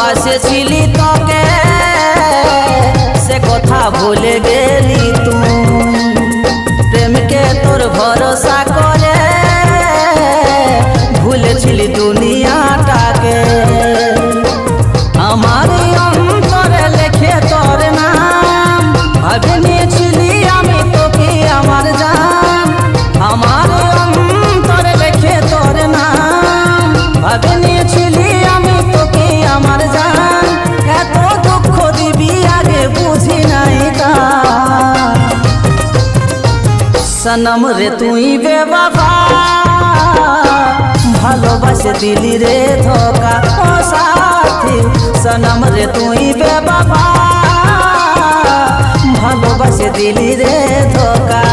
ভালোবাসেছিলি তোকে সে কথা ভুলে গেলি তুই প্রেমকে তোর ভরসা করে ভুলেছিলি দুনিয়াটাকে আমার অন্তরে লেখে তোর নাম ভাবে নিয়েছিলি আমি তোকে আমার জান আমার অন্তরে লেখে তোর নাম ভাবে নিয়েছিলি আমি তোকে আমার জান এত দুঃখ দিবি আগে বুঝি নাই তা সনম রে তুই বেবাবা ভালোবাসে দিলি রে ধোকা ও সাথী সনম রে তুই বেবাবা ভালোবাসে দিলি রে ধোকা।